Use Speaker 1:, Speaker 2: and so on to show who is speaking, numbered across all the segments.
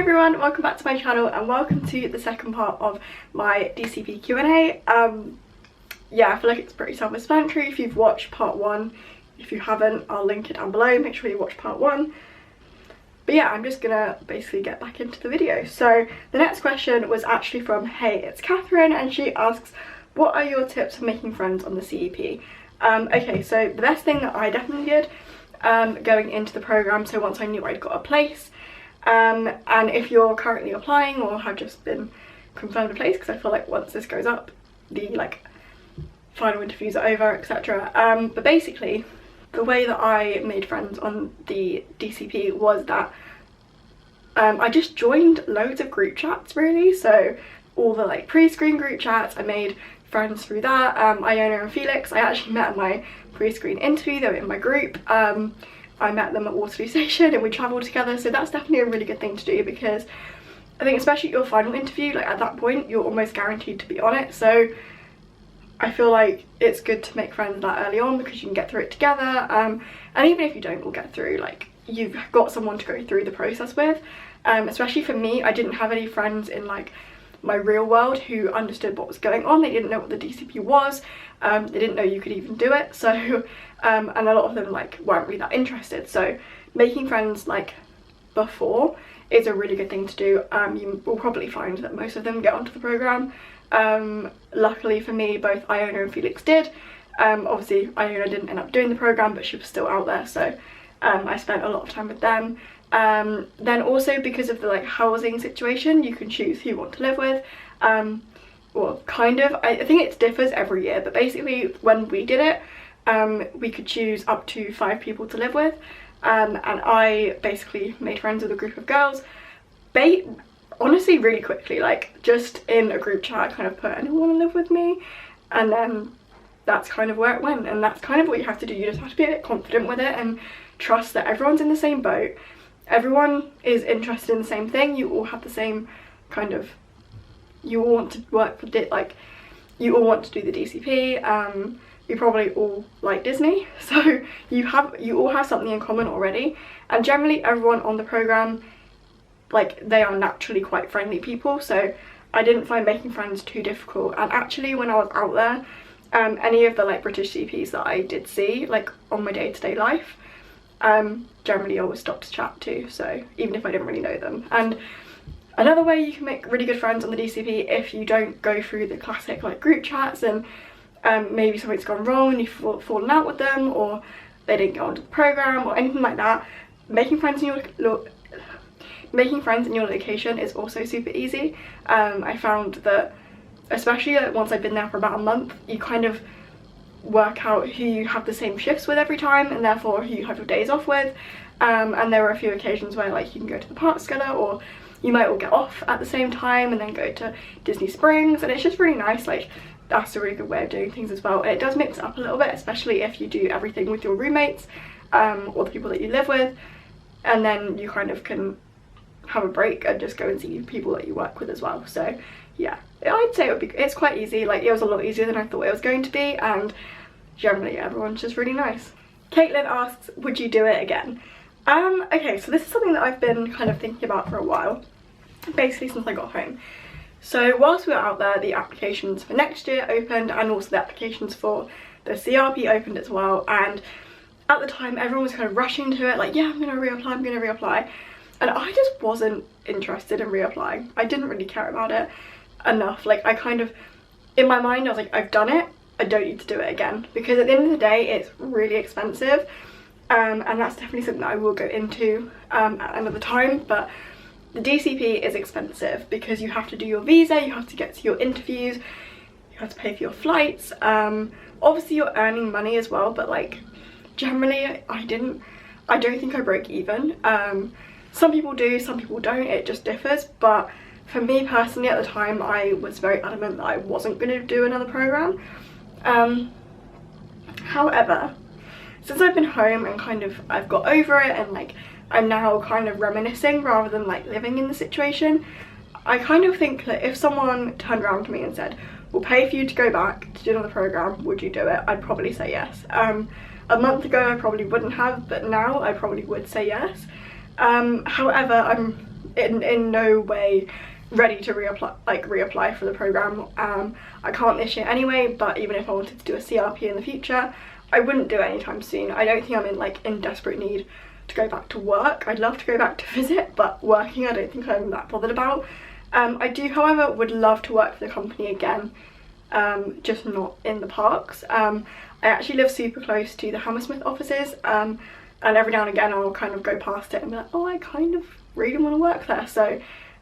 Speaker 1: everyone, welcome back to my channel and welcome to the second part of my DCP Q&A. Yeah, I feel like it's pretty self-explanatory if you've watched part 1. If you haven't, I'll link it down below, make sure you watch part 1. But yeah, I'm just gonna basically get back into the video. So the next question was actually from Hey, it's Catherine, and she asks, what are your tips for making friends on the CEP? Okay, so the best thing that I definitely did going into the programme, so once I knew I'd got a place, and if you're currently applying or have just been confirmed a place, because I feel like once this goes up, the final interviews are over, etc. But basically, the way that I made friends on the DCP was that I just joined loads of group chats, really. So all the pre-screen group chats, I made friends through that. Iona and Felix, I actually met at my pre-screen interview. They were in my group. I met them at Waterloo Station and we travelled together, so that's definitely a really good thing to do, because I think especially your final interview, at that point you're almost guaranteed to be on it. So I feel like it's good to make friends that early on, because you can get through it together, and even if you don't all get through, you've got someone to go through the process with. Especially for me, I didn't have any friends in my real world who understood what was going on. They didn't know what the DCP was, they didn't know you could even do it, so and a lot of them weren't really that interested. So making friends before is a really good thing to do. You will probably find that most of them get onto the programme. Luckily for me, both Iona and Felix did. Obviously Iona didn't end up doing the programme, but she was still out there, so I spent a lot of time with them. Then also, because of the housing situation, you can choose who you want to live with. Well, kind of, I think it differs every year, but basically when we did it, we could choose up to 5 people to live with, and I basically made friends with a group of girls honestly really quickly. Just in a group chat I kind of put, anyone want to live with me, and then that's kind of where it went. And that's kind of what you have to do. You just have to be a bit confident with it and trust that everyone's in the same boat, everyone is interested in the same thing, you all have the same kind of, you all want to work for you all want to do the DCP. You probably all like Disney, so you all have something in common already, and generally everyone on the programme, they are naturally quite friendly people, so I didn't find making friends too difficult. And actually when I was out there, any of the British CPs that I did see on my day-to-day life, generally always stopped to chat to, so even if I didn't really know them. And another way you can make really good friends on the DCP, if you don't go through the classic group chats and maybe something's gone wrong and you've fallen out with them, or they didn't get onto the programme or anything like that, making friends in your location is also super easy. I found that, especially once I've been there for about a month, you kind of work out who you have the same shifts with every time, and therefore who you have your days off with. And there were a few occasions where you can go to the parks together, or you might all get off at the same time and then go to Disney Springs, and it's just really nice. That's a really good way of doing things as well. And it does mix it up a little bit, especially if you do everything with your roommates, or the people that you live with, and then you kind of can have a break and just go and see people that you work with as well. So yeah, I'd say it's quite easy. It was a lot easier than I thought it was going to be, and generally everyone's just really nice. Caitlin asks, would you do it again? Okay, so this is something that I've been kind of thinking about for a while, basically since I got home. So whilst we were out there, the applications for next year opened, and also the applications for the CRP opened as well, and at the time everyone was kind of rushing to it, yeah, I'm gonna reapply, and I just wasn't interested in reapplying. I didn't really care about it enough. I kind of, in my mind, I was I've done it, I don't need to do it again, because at the end of the day it's really expensive, and that's definitely something that I will go into at another time. But the DCP is expensive because you have to do your visa, you have to get to your interviews, you have to pay for your flights. Obviously you're earning money as well, but generally I don't think I broke even. Some people do, some people don't, it just differs. But for me personally, at the time, I was very adamant that I wasn't going to do another programme. However, since I've been home and I've got over it, and I'm now kind of reminiscing rather than living in the situation, I kind of think that if someone turned around to me and said, we'll pay for you to go back to do another programme, would you do it? I'd probably say yes. A month ago I probably wouldn't have, but now I probably would say yes. However, I'm in no way ready to reapply for the program. I can't this year anyway, but even if I wanted to do a CRP in the future, I wouldn't do it anytime soon. I don't think I'm in desperate need to go back to work. I'd love to go back to visit, but working I don't think I'm that bothered about. I do, however, would love to work for the company again, just not in the parks. I actually live super close to the Hammersmith offices, and every now and again I'll kind of go past it and be like, oh, I kind of really want to work there. So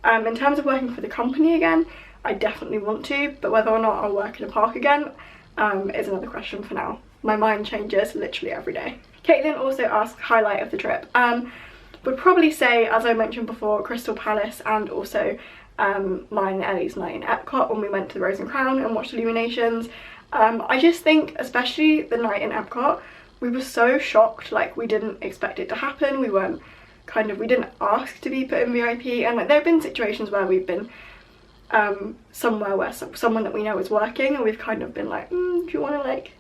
Speaker 1: in terms of working for the company again, I definitely want to, but whether or not I'll work in a park again is another question for now. My mind changes literally every day. Caitlin also asked highlight of the trip. Would probably say, as I mentioned before, Crystal Palace, and also mine and Ellie's night in Epcot when we went to the Rose and Crown and watched Illuminations. I just think, especially the night in Epcot, we were so shocked. Like, we didn't expect it to happen. We didn't ask to be put in VIP, and like there have been situations where we've been somewhere where someone that we know is working, and we've kind of been like, do you want to like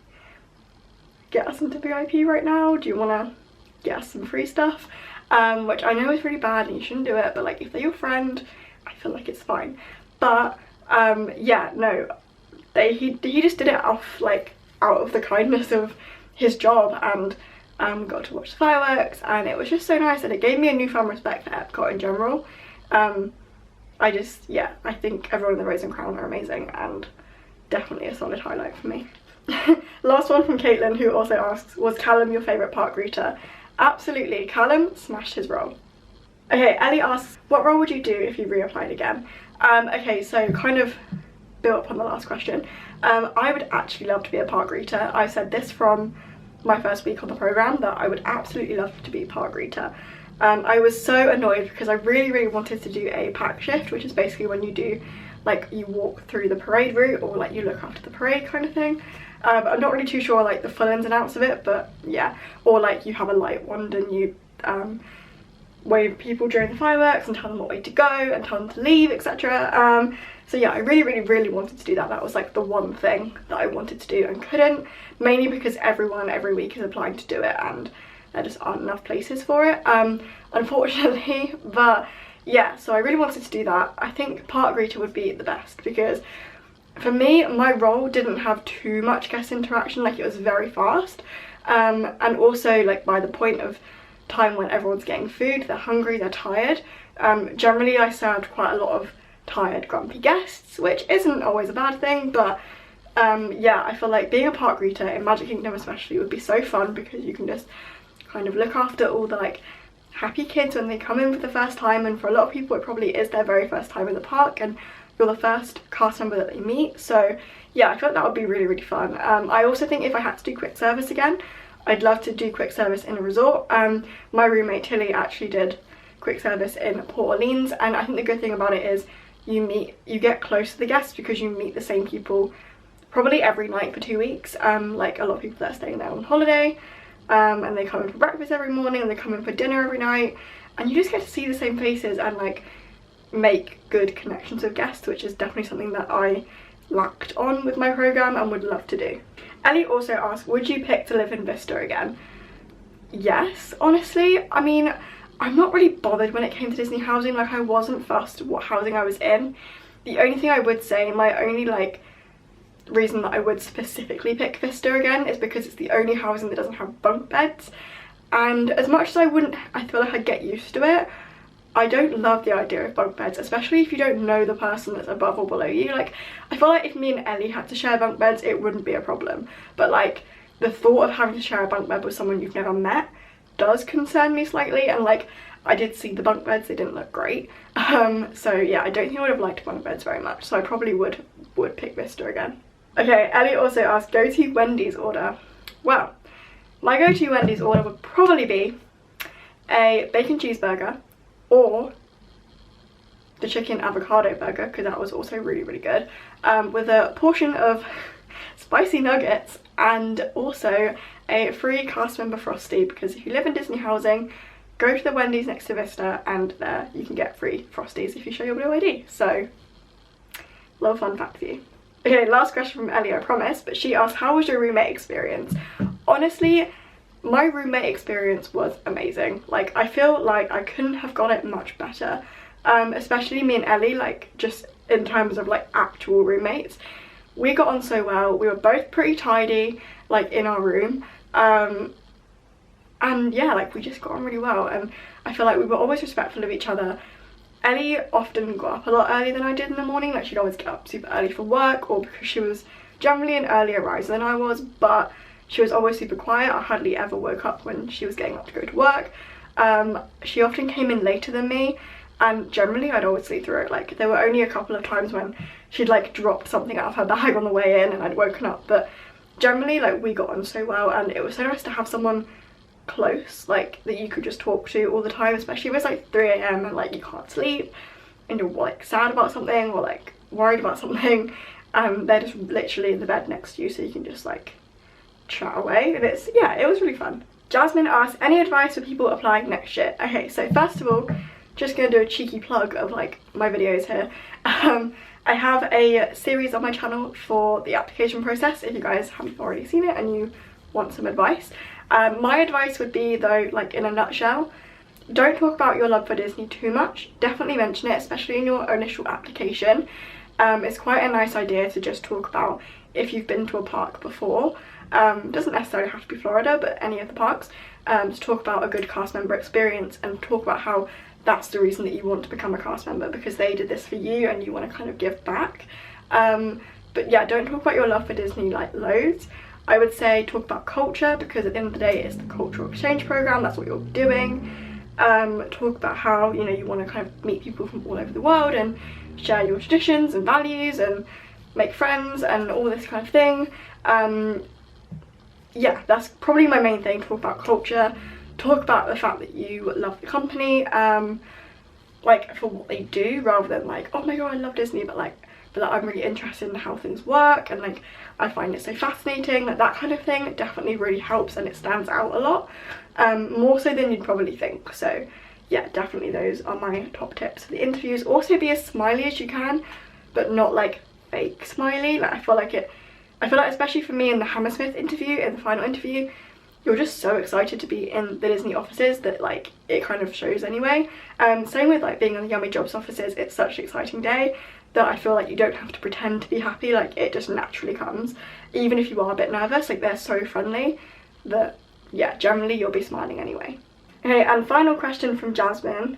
Speaker 1: get us into VIP right now? Do you want to get us some free stuff? Which I know is really bad and you shouldn't do it, but like if they're your friend, I feel like it's fine. But yeah, no, he just did it off like out of the kindness of his job, and got to watch the fireworks, and it was just so nice, and it gave me a newfound respect for Epcot in general. I think everyone in the Rose and Crown are amazing, and definitely a solid highlight for me. Last one from Caitlin, who also asks, was Callum your favourite park greeter? Absolutely, Callum smashed his role. Okay, Ellie asks, what role would you do if you reapplied again? Okay, so kind of built up on the last question. I would actually love to be a park greeter. I said this from my first week on the programme, that I would absolutely love to be a park greeter. I was so annoyed because I really wanted to do a pack shift, which is basically when you do, like, you walk through the parade route, or like you look after the parade kind of thing. I'm not really too sure like the full ins and outs of it, but yeah, or like you have a light wand and you wave at people during the fireworks and tell them what way to go and tell them to leave, etc. So yeah, I really wanted to do that. That was like the one thing that I wanted to do and couldn't, mainly because everyone every week is applying to do it and there just aren't enough places for it, unfortunately. But yeah, so I really wanted to do that. I think park greeter would be the best, because for me, my role didn't have too much guest interaction. Like, it was very fast, and also like by the point of time when everyone's getting food, they're hungry, they're tired. Generally I served quite a lot of tired, grumpy guests, which isn't always a bad thing, but yeah, I feel like being a park greeter in Magic Kingdom especially would be so fun, because you can just kind of look after all the like happy kids when they come in for the first time, and for a lot of people it probably is their very first time in the park and you're the first cast member that they meet. So yeah, I feel like that would be really fun. I also think if I had to do quick service again, I'd love to do quick service in a resort. My roommate Tilly actually did quick service in Port Orleans, and I think the good thing about it is you get close to the guests because you meet the same people probably every night for 2 weeks. Like a lot of people that are staying there on holiday, and they come in for breakfast every morning and they come in for dinner every night, and you just get to see the same faces and like make good connections with guests, which is definitely something that I lacked on with my program and would love to do. Ellie also asked, would you pick to live in Vista again? Yes, honestly. I mean, I'm not really bothered when it came to Disney housing. Like, I wasn't fussed what housing I was in. The only thing I would say, my only like reason that I would specifically pick Vista again, is because it's the only housing that doesn't have bunk beds, and as much as I feel like I'd get used to it, I don't love the idea of bunk beds, especially if you don't know the person that's above or below you. Like, I feel like if me and Ellie had to share bunk beds, it wouldn't be a problem, but like the thought of having to share a bunk bed with someone you've never met does concern me slightly, and like I did see the bunk beds, they didn't look great. So yeah, I don't think I would have liked bunk beds very much, so I probably would pick Vista again. Okay, Ellie also asked, go-to Wendy's order. Well, my go-to Wendy's order would probably be a bacon cheeseburger, or the chicken avocado burger, because that was also really good, with a portion of spicy nuggets and also a free cast member frosty, because if you live in Disney housing, go to the Wendy's next to Vista and there you can get free frosties if you show your Blue ID. So, little fun fact for you. Okay, last question from Ellie, I promise, but she asked, how was your roommate experience? Honestly, my roommate experience was amazing. Like, I feel like I couldn't have got it much better. especially me and Ellie, like just in terms of like actual roommates. We got on so well. We were both pretty tidy, like in our room, and yeah, like we just got on really well, and I feel like we were always respectful of each other. Ellie often got up a lot earlier than I did in the morning, like she'd always get up super early for work, or because she was generally an earlier riser than I was, but she was always super quiet. I hardly ever woke up when she was getting up to go to work. She often came in later than me, and generally I'd always sleep through it. Like there were only a couple of times when she'd like dropped something out of her bag on the way in and I'd woken up, but generally like we got on so well, and it was so nice to have someone close, like that you could just talk to all the time, especially if it's like 3 a.m. and like you can't sleep and you're like sad about something or like worried about something. They're just literally in the bed next to you, so you can just like chat away, and it's, yeah, it was really fun. Jasmine asked, any advice for people applying next year? Okay, so first of all, just gonna do a cheeky plug of like my videos here. I have a series on my channel for the application process if you guys haven't already seen it and you want some advice. My advice would be, though, like in a nutshell, don't talk about your love for Disney too much. Definitely mention it, especially in your initial application. It's quite a nice idea to just talk about if you've been to a park before. Doesn't necessarily have to be Florida, but any of the parks, to talk about a good cast member experience and talk about how that's the reason that you want to become a cast member, because they did this for you and you want to kind of give back. But yeah, don't talk about your love for Disney like loads. I would say talk about culture, because at the end of the day it's the cultural exchange program, that's what you're doing. Talk about how, you know, you want to kind of meet people from all over the world and share your traditions and values and make friends and all this kind of thing. Yeah, that's probably my main thing. Talk about culture, talk about the fact that you love the company, like for what they do, rather than like, oh my god, I love Disney, but like I'm really interested in how things work and like I find it so fascinating. Like that kind of thing definitely really helps, and it stands out a lot, more so than you'd probably think. So yeah, definitely those are my top tips for the interviews. Also be as smiley as you can, but not like fake smiley. Like I feel like especially for me in the Hammersmith interview, in the final interview, you're just so excited to be in the Disney offices that like it kind of shows anyway. Same with like being in the Yummy Jobs offices. It's such an exciting day that I feel like you don't have to pretend to be happy, like it just naturally comes, even if you are a bit nervous. Like they're so friendly that yeah, generally you'll be smiling anyway. Okay, and final question from Jasmine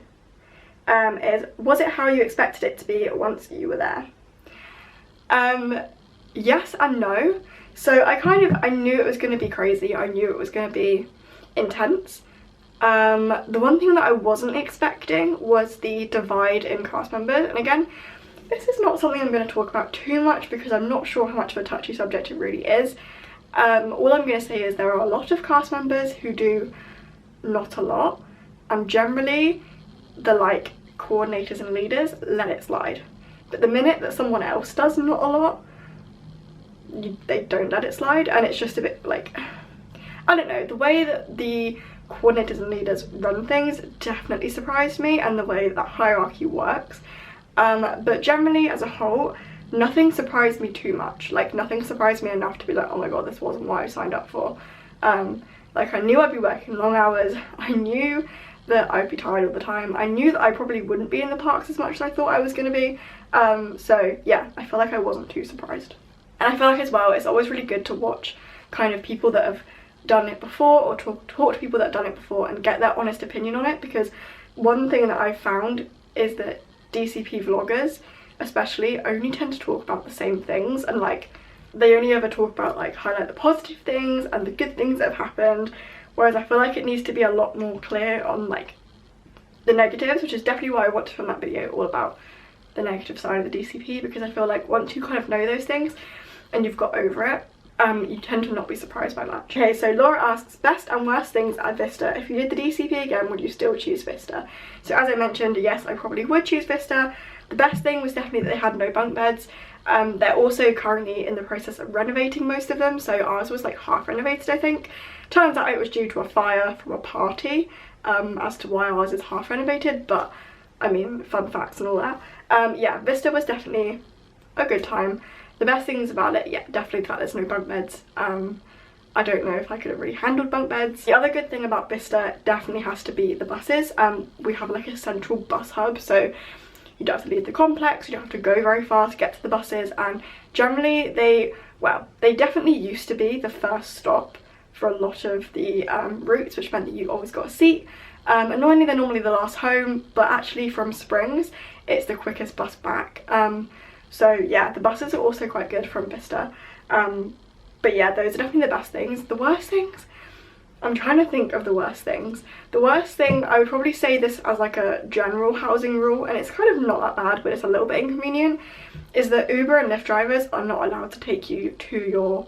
Speaker 1: is, was it how you expected it to be once you were there? Yes and no. So I knew it was going to be crazy. I knew it was going to be intense. The one thing that I wasn't expecting was the divide in cast members, and again, this is not something I'm going to talk about too much because I'm not sure how much of a touchy subject it really is. All I'm going to say is there are a lot of cast members who do not a lot, and generally the like coordinators and leaders let it slide. But the minute that someone else does not a lot, they don't let it slide, and it's just a bit like, I don't know, the way that the coordinators and leaders run things definitely surprised me, and the way that hierarchy works. But generally as a whole, nothing surprised me too much. Like nothing surprised me enough to be like, oh my god, this wasn't what I signed up for. Like I knew I'd be working long hours, I knew that I'd be tired all the time, I knew that I probably wouldn't be in the parks as much as I thought I was going to be. So yeah, I feel like I wasn't too surprised. And I feel like as well, it's always really good to watch kind of people that have done it before, or talk to people that have done it before and get their honest opinion on it, because one thing that I've found is that DCP vloggers especially only tend to talk about the same things, and like they only ever talk about like highlight the positive things and the good things that have happened, whereas I feel like it needs to be a lot more clear on like the negatives, which is definitely why I want to film that video all about the negative side of the DCP, because I feel like once you kind of know those things and you've got over it, you tend to not be surprised by much. Okay, so Laura asks, best and worst things at Vista. If you did the DCP again, would you still choose Vista? So as I mentioned, yes, I probably would choose Vista. The best thing was definitely that they had no bunk beds. They're also currently in the process of renovating most of them, so ours was like half renovated, I think. Turns out it was due to a fire from a party, as to why ours is half renovated, but I mean, fun facts and all that. Yeah, Vista was definitely a good time. The best things about it, yeah, definitely the fact there's no bunk beds. I don't know if I could have really handled bunk beds. The other good thing about Bicester definitely has to be the buses. We have like a central bus hub, so you don't have to leave the complex, you don't have to go very far to get to the buses, and generally they definitely used to be the first stop for a lot of the routes, which meant that you always got a seat. Annoyingly, they're normally the last home, but actually from Springs, it's the quickest bus back. So yeah, the buses are also quite good from Bicester. But yeah, those are definitely the best things. The worst things? I'm trying to think of the worst things. The worst thing, I would probably say this as like a general housing rule, and it's kind of not that bad, but it's a little bit inconvenient, is that Uber and Lyft drivers are not allowed to take you to your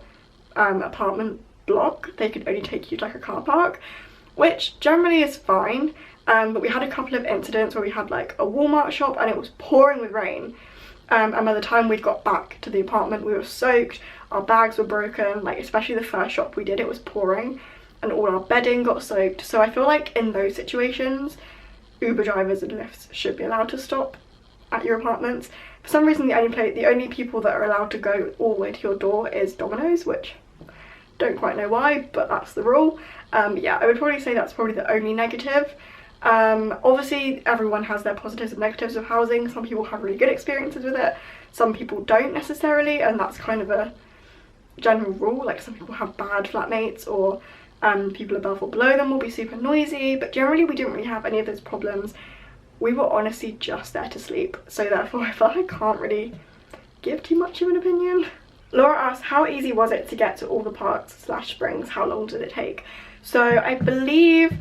Speaker 1: apartment block. They could only take you to like a car park, which generally is fine. But we had a couple of incidents where we had like a Walmart shop and it was pouring with rain. And by the time we got back to the apartment, we were soaked, our bags were broken, like especially the first shop we did, it was pouring, and all our bedding got soaked. So I feel like in those situations, Uber drivers and Lyfts should be allowed to stop at your apartments. For some reason, the only people that are allowed to go all the way to your door is Domino's, which don't quite know why, but that's the rule. Yeah, I would probably say that's probably the only negative. Obviously everyone has their positives and negatives of housing. Some people have really good experiences with it, some people don't necessarily, and that's kind of a general rule. Like some people have bad flatmates, or people above or below them will be super noisy, but generally we didn't really have any of those problems. We were honestly just there to sleep, so therefore I feel like I can't really give too much of an opinion. Laura asked, how easy was it to get to all the parks / Springs? How long did it take? So I believe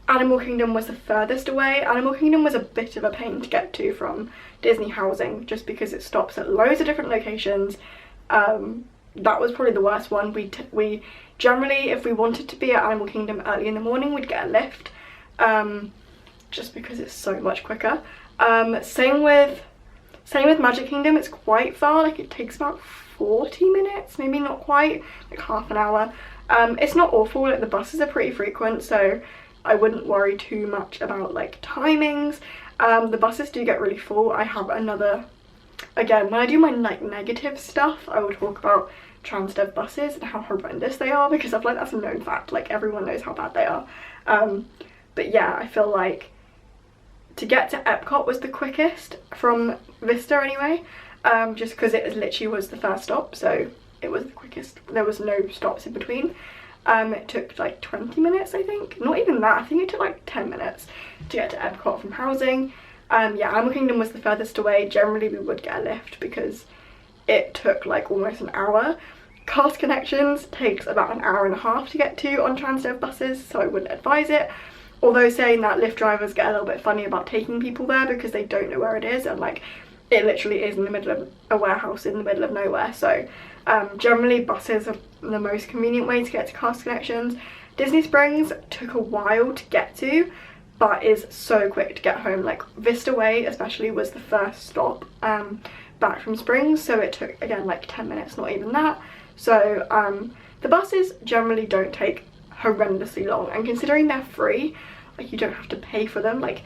Speaker 1: Animal Kingdom was the furthest away. Animal Kingdom was a bit of a pain to get to from Disney housing, just because it stops at loads of different locations. That was probably the worst one. We generally, if we wanted to be at Animal Kingdom early in the morning, we'd get a lift, just because it's so much quicker. Same with Magic Kingdom. It's quite far, like it takes about 40 minutes, maybe not quite, like half an hour. It's not awful, like the buses are pretty frequent, so I wouldn't worry too much about like timings. The buses do get really full. I have another, again, when I do my like negative stuff, I will talk about Transdev buses and how horrendous they are, because I feel like that's a known fact, like everyone knows how bad they are. But yeah, I feel like to get to Epcot was the quickest from Vista anyway, just because it literally was the first stop, so it was the quickest. There was no stops in between. It took like 20 minutes, I think. Not even that, I think it took like 10 minutes to get to Epcot from housing. Yeah, Animal Kingdom was the furthest away. Generally we would get a lift because it took like almost an hour. Cast Connections takes about an hour and a half to get to on Transdev buses, so I wouldn't advise it. Although saying that, Lyft drivers get a little bit funny about taking people there because they don't know where it is, and like it literally is in the middle of a warehouse in the middle of nowhere. So generally buses are the most convenient way to get to Cast Connections. Disney Springs took a while to get to, but is so quick to get home. Like Vista Way especially was the first stop back from Springs, so it took again like 10 minutes, not even that. So the buses generally don't take horrendously long, and considering they're free, like you don't have to pay for them, like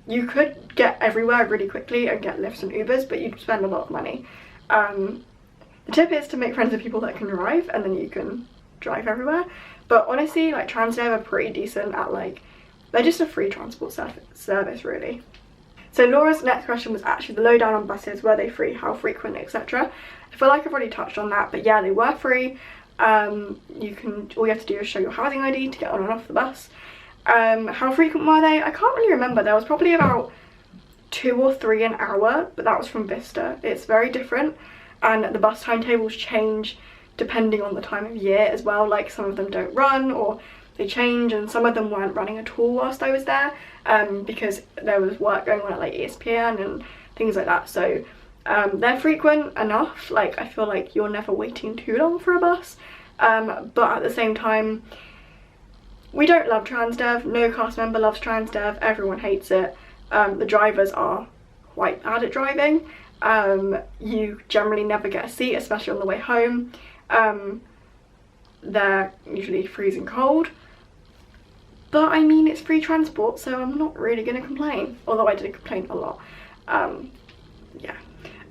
Speaker 1: you could get everywhere really quickly and get Lyfts and Ubers, but you'd spend a lot of money. The tip is to make friends with people that can drive, and then you can drive everywhere. But honestly, like Transdev are pretty decent at like, they're just a free transport service really. So Laura's next question was actually the lowdown on buses. Were they free? How frequent, etc. I feel like I've already touched on that, but yeah, they were free. All you have to do is show your housing ID to get on and off the bus. How frequent were they? I can't really remember. There was probably about 2 or 3 an hour, but that was from Vista. It's very different, and the bus timetables change depending on the time of year as well. Like some of them don't run, or they change, and some of them weren't running at all whilst I was there, because there was work going on at like ESPN and things like that. So they're frequent enough. Like I feel like you're never waiting too long for a bus, but at the same time, we don't love Transdev. No cast member loves Transdev. Everyone hates it. The drivers are quite bad at driving. You generally never get a seat, especially on the way home. They're usually freezing cold. But I mean, it's free transport, so I'm not really going to complain. Although I did complain a lot. Yeah.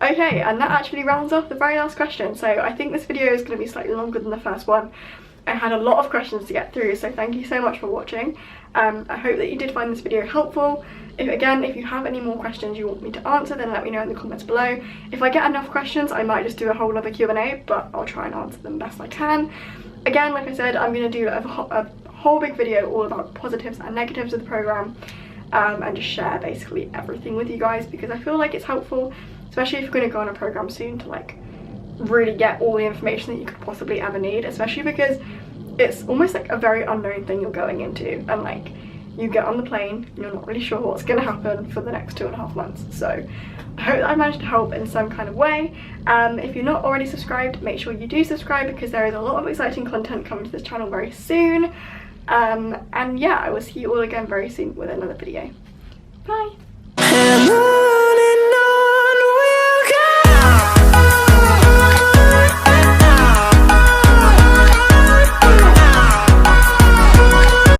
Speaker 1: Okay, and that actually rounds off the very last question. So I think this video is going to be slightly longer than the first one. I had a lot of questions to get through, so thank you so much for watching. I hope that you did find this video helpful. If you have any more questions you want me to answer, then let me know in the comments below. If I get enough questions, I might just do a whole other Q&A, but I'll try and answer them best I can. Again, like I said, I'm going to do a whole big video all about positives and negatives of the programme, and just share basically everything with you guys, because I feel like it's helpful, especially if you're going to go on a programme soon, to like really get all the information that you could possibly ever need, especially because it's almost like a very unknown thing you're going into, and like you get on the plane, you're not really sure what's going to happen for the next 2.5 months. So I hope that I managed to help in some kind of way. If you're not already subscribed, make sure you do subscribe, because there is a lot of exciting content coming to this channel very soon. And yeah, I will see you all again very soon with another video. Bye!